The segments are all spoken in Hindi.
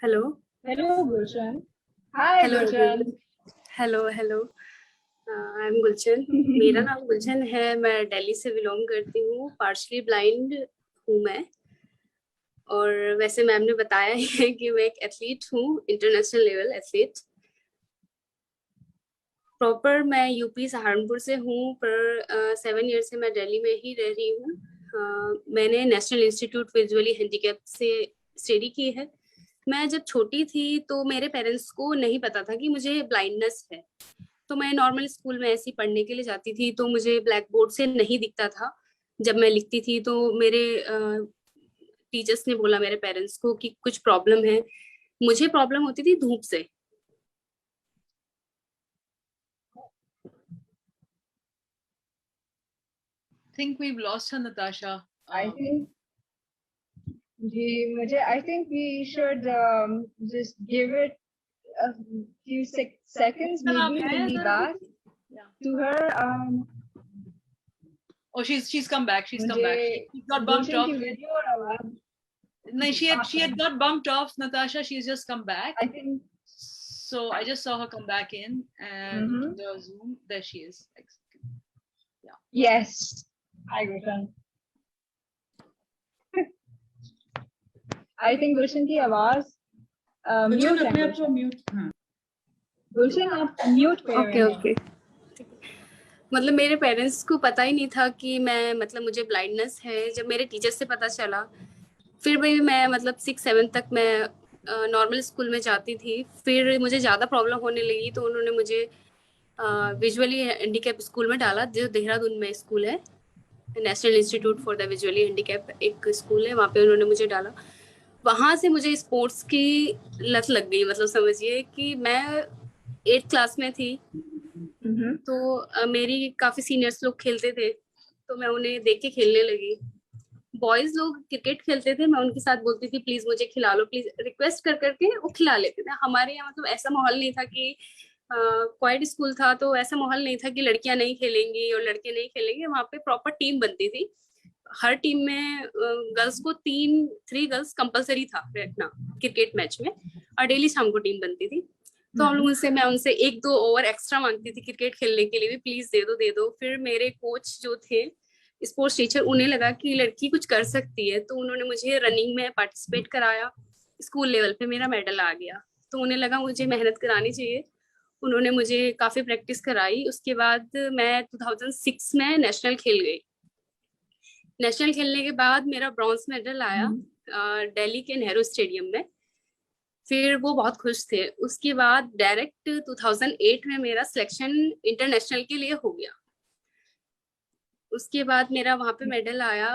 Hello. Hello Gulshan. Hi hello Gulshan. Hello hello. I am Gulshan. मेरा नाम गुलशन है। मैं दिल्ली से बिलोंग करती हूँ। पार्शली ब्लाइंड हूँ मैं। और वैसे मैम ने बताया है कि मैं एक एथलीट हूँ, इंटरनेशनल लेवल एथलीट। प्रॉपर मैं यूपी सहारनपुर से हूँ, पर 7 ईयर से मैं दिल्ली में ही रह रही हूँ। मैंने नेशनल इंस्टीट्यूट विजुअली हैंडीकैप से स्टडी की है। मैं जब छोटी थी तो मेरे पेरेंट्स को नहीं पता था कि मुझे ब्लाइंडनेस है। तो मैं नॉर्मल स्कूल में ऐसी पढ़ने के लिए जाती थी, तो मुझे ब्लैक बोर्ड से नहीं दिखता था जब मैं लिखती थी। तो मेरे टीचर्स ने बोला मेरे पेरेंट्स को कि कुछ प्रॉब्लम है। मुझे प्रॉब्लम होती थी धूप से। Think we've lost her, Natasha. I think I think we should just give it a few seconds. Maybe we'll be back to her. Oh, she's come back. She's come back. She got bumped off. No, she had got bumped off, Natasha. She's just come back. I think so. I just saw her come back in and the Zoom. There she is. Yeah. Yes. Hi, Gulshan. I think गुलशन की आवाज म्यूट है। गुलशन आप म्यूट पे ओके ओके। मतलब मेरे पेरेंट्स को पता ही नहीं था कि मैं मतलब मुझे ब्लाइंडनेस है। जब मेरे टीचर से पता चला, फिर भी मैं मतलब 6-7 तक मैं नॉर्मल स्कूल में जाती थी। फिर मुझे ज़्यादा प्रॉब्लम होने लगी तो उन्होंने मुझे विजुअली हैंडीकैप स्कूल में डाला, जो देहरादून में स्कूल है। National institute for the visually handicap एक स्कूल है, वहाँ पे उन्होंने मुझे डाला। वहाँ से मुझे स्पोर्ट्स की लत लग गई। मतलब समझिए कि मैं 8th क्लास में थी, तो मेरी काफ़ी सीनियर्स लोग खेलते थे, तो मैं उन्हें देख के खेलने लगी। बॉयज लोग क्रिकेट खेलते थे, मैं उनके साथ बोलती थी प्लीज मुझे खिला लो, प्लीज रिक्वेस्ट कर करके वो खिला लेते थे। हमारे यहाँ मतलब ऐसा माहौल नहीं था कि क्वाइट स्कूल था, तो ऐसा माहौल नहीं था कि लड़कियां नहीं खेलेंगी और लड़के नहीं खेलेंगे। वहाँ पे प्रॉपर टीम बनती थी। हर टीम में गर्ल्स को 3 गर्ल्स कंपलसरी था रखना क्रिकेट मैच में, और डेली शाम को टीम बनती थी। तो हम लोग मैं उनसे 1-2 ओवर एक्स्ट्रा मांगती थी क्रिकेट खेलने के लिए भी, प्लीज दे दो दे दो। फिर मेरे कोच जो थे स्पोर्ट्स टीचर, उन्हें लगा कि लड़की कुछ कर सकती है, तो उन्होंने मुझे रनिंग में पार्टिसिपेट कराया। स्कूल लेवल पे मेरा मेडल आ गया, तो उन्हें लगा मुझे मेहनत करानी चाहिए। उन्होंने मुझे काफी प्रैक्टिस कराई। उसके बाद मैं 2006 में नेशनल खेल गई। नेशनल खेलने के बाद मेरा ब्रॉन्ज मेडल आया दिल्ली के नेहरू स्टेडियम में। फिर वो बहुत खुश थे। उसके बाद डायरेक्ट 2008 में मेरा सिलेक्शन इंटरनेशनल के लिए हो गया। उसके बाद मेरा वहां पे मेडल आया।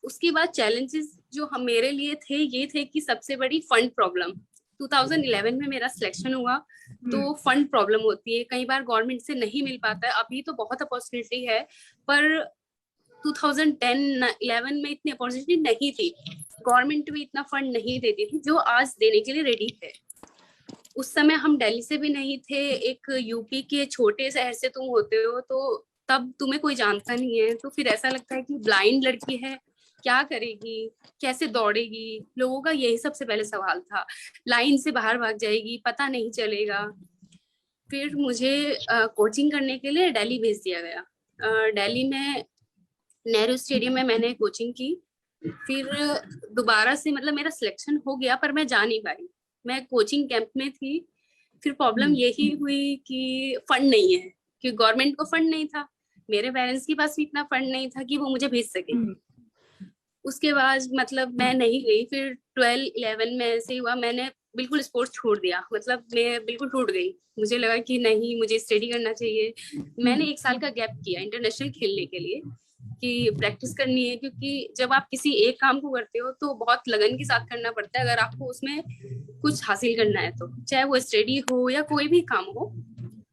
उसके बाद चैलेंजेस जो हम मेरे लिए थे ये थे कि सबसे बड़ी फंड प्रॉब्लम। 2011 में मेरा सिलेक्शन हुआ, तो फंड प्रॉब्लम होती है, कई बार गवर्नमेंट से नहीं मिल पाता है। अभी तो बहुत अपॉर्चुनिटी है, पर 2010-11 में इतनी अपॉर्चुनिटी नहीं थी। गवर्नमेंट भी इतना फंड नहीं देती थी जो आज देने के लिए रेडी है। उस समय हम दिल्ली से भी नहीं थे, एक यूपी के छोटे शहर से तुम होते हो, तो तब तुम्हें कोई जानता नहीं है। तो फिर ऐसा लगता है कि ब्लाइंड लड़की है, क्या करेगी, कैसे दौड़ेगी। लोगों का यही सबसे पहले सवाल था, लाइन से बाहर भाग जाएगी, पता नहीं चलेगा। फिर मुझे कोचिंग करने के लिए दिल्ली भेज दिया गया। दिल्ली में नेहरू स्टेडियम में मैंने कोचिंग की। फिर दोबारा से मतलब मेरा सिलेक्शन हो गया, पर मैं जा नहीं पाई। मैं कोचिंग कैंप में थी। फिर प्रॉब्लम यही हुई कि फंड नहीं है, कि गवर्नमेंट को फंड नहीं था, मेरे पेरेंट्स के पास भी इतना फंड नहीं था कि वो मुझे भेज सके। उसके बाद मतलब मैं नहीं गई। फिर 12-11 में ऐसे हुआ, मैंने बिल्कुल स्पोर्ट्स छोड़ दिया। मतलब मैं बिल्कुल टूट गई। मुझे लगा कि नहीं, मुझे स्टडी करना चाहिए। मैंने 1 साल का गैप किया इंटरनेशनल खेलने के लिए, कि प्रैक्टिस करनी है। क्योंकि जब आप किसी एक काम को करते हो तो बहुत लगन के साथ करना पड़ता है, अगर आपको उसमें कुछ हासिल करना है तो, चाहे वो स्टडी हो या कोई भी काम हो,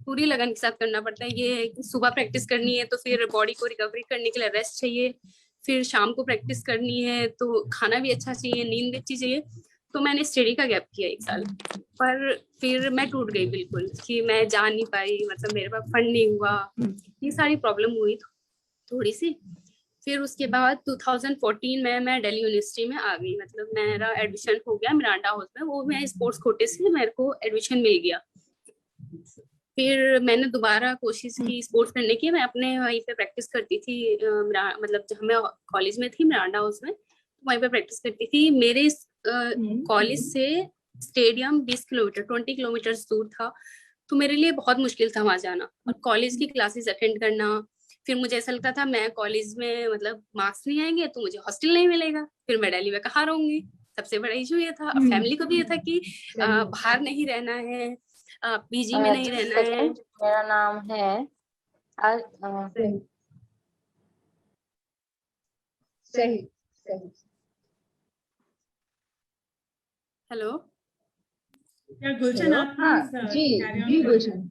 पूरी लगन के साथ करना पड़ता है। ये है कि सुबह प्रैक्टिस करनी है तो फिर बॉडी को रिकवरी करने के लिए रेस्ट चाहिए। फिर शाम को प्रैक्टिस करनी है तो खाना भी अच्छा चाहिए, नींद अच्छी चाहिए। तो मैंने स्टडी का गैप किया 1 साल, पर फिर मैं टूट गई बिल्कुल, कि मैं जा नहीं पाई। मतलब मेरे पास फंड नहीं हुआ, ये सारी प्रॉब्लम हुई थोड़ी सी। फिर उसके बाद 2014 में मैं दिल्ली यूनिवर्सिटी में आ गई, मतलब मेरा एडमिशन हो गया मिरांडा हाउस में, वो मैं स्पोर्ट्स कोटे से मेरे को एडमिशन मिल गया। फिर मैंने दोबारा कोशिश की स्पोर्ट्स करने की, मैं अपने वहीं पे प्रैक्टिस करती थी, मतलब जब मैं कॉलेज में थी मिरांडा हाउस में, तो वहीं पे प्रैक्टिस करती थी। मेरे कॉलेज से स्टेडियम 20 किलोमीटर 20 किलोमीटर दूर था, तो मेरे लिए बहुत मुश्किल था वहां जाना और कॉलेज की क्लासेस अटेंड करना। फिर मुझे ऐसा लगता था मैं कॉलेज में मतलब मार्क्स नहीं आएंगे तो मुझे हॉस्टल नहीं मिलेगा, फिर मैं दिल्ली में कहाँ रहूंगी। सबसे बड़ा इशू ये था। फैमिली को भी ये था कि बाहर नहीं रहना है, पीजी में नहीं रहना है। मेरा नाम है सही सही। हेलो, क्या गुलशन आप हाँ जी गुलशन।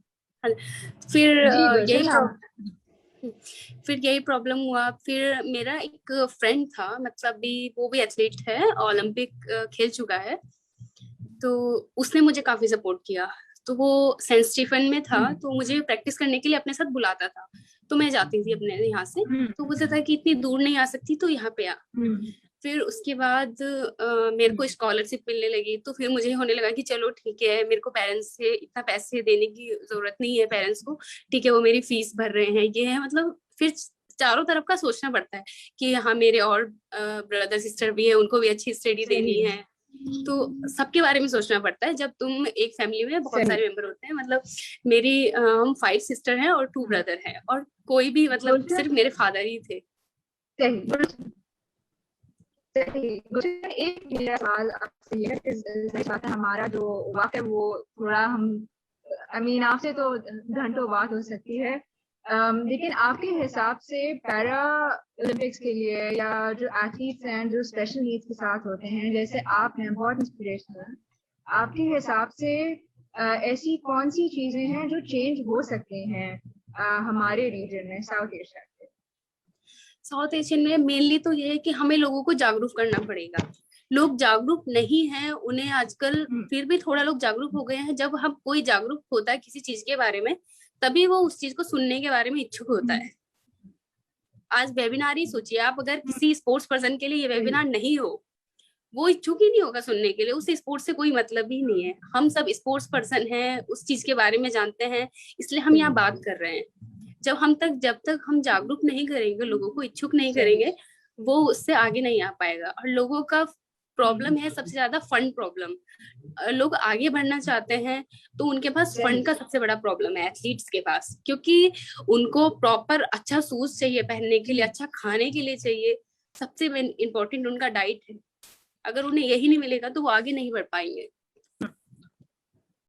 फिर यही प्रॉब्लम हुआ। फिर मेरा एक फ्रेंड था, मतलब अभी वो भी एथलीट है, ओलंपिक खेल चुका है, तो उसने मुझे काफी सपोर्ट किया। तो वो सेंट स्टीफन में था, तो मुझे प्रैक्टिस करने के लिए अपने साथ बुलाता था, तो मैं जाती थी अपने यहाँ से। तो बोलता था कि इतनी दूर नहीं आ सकती तो यहाँ पे आ। फिर उसके बाद मेरे को स्कॉलरशिप मिलने लगी, तो फिर मुझे होने लगा कि चलो ठीक है, मेरे को पेरेंट्स से इतना पैसे देने की जरूरत नहीं है, पेरेंट्स को ठीक है वो मेरी फीस भर रहे हैं, ये है मतलब। फिर चारों तरफ का सोचना पड़ता है कि हाँ मेरे और ब्रदर सिस्टर भी है, उनको भी अच्छी स्टडी देनी है, तो सबके बारे में सोचना पड़ता है। जब तुम एक फैमिली में बहुत सारे मेंबर होते हैं, मतलब मेरी हम 5 सिस्टर हैं और 2 ब्रदर हैं, और कोई भी मतलब सिर्फ मेरे फादर ही थे। एक मेरा सवाल आपसे ये है, हमारा जो वक्त है वो थोड़ा हम आपसे तो घंटों बात हो सकती है, लेकिन आपके हिसाब से पैरा ओलंपिक्स के लिए या जो एथलीट्स हैं जो स्पेशल नीड्स के साथ होते हैं, जैसे आप हैं बहुत इंस्पिरेशनल, आपके हिसाब से ऐसी कौन सी चीजें हैं जो चेंज हो सकती हैं हमारे रीजन में, साउथ एशियन में मेनली तो ये है कि हमें लोगों को जागरूक करना पड़ेगा। लोग जागरूक नहीं हैं, उन्हें आजकल फिर भी थोड़ा लोग जागरूक हो गए हैं। जब हम कोई जागरूक होता है किसी चीज के बारे में, तभी वो उस चीज को सुनने के बारे में इच्छुक होता है। आज वेबिनार ही सोचिए आप, अगर किसी स्पोर्ट्स पर्सन के लिए ये वेबिनार नहीं हो, वो इच्छुक ही नहीं होगा सुनने के लिए, उसे स्पोर्ट्स से कोई मतलब ही नहीं है। हम सब स्पोर्ट्स पर्सन हैं, उस चीज के बारे में जानते हैं, इसलिए हम यहाँ बात कर रहे हैं। जब तक हम जागरूक नहीं करेंगे, लोगों को इच्छुक नहीं करेंगे, वो उससे आगे नहीं आ पाएगा। और लोगों का प्रॉब्लम है सबसे ज्यादा फंड प्रॉब्लम। लोग आगे बढ़ना चाहते हैं तो उनके पास फंड का सबसे बड़ा प्रॉब्लम है एथलीट्स के पास, क्योंकि उनको प्रॉपर अच्छा शूज चाहिए पहनने के लिए, अच्छा खाने के लिए चाहिए। सबसे इम्पोर्टेंट उनका डाइट है। अगर उन्हें यही नहीं मिलेगा तो वो आगे नहीं बढ़ पाएंगे।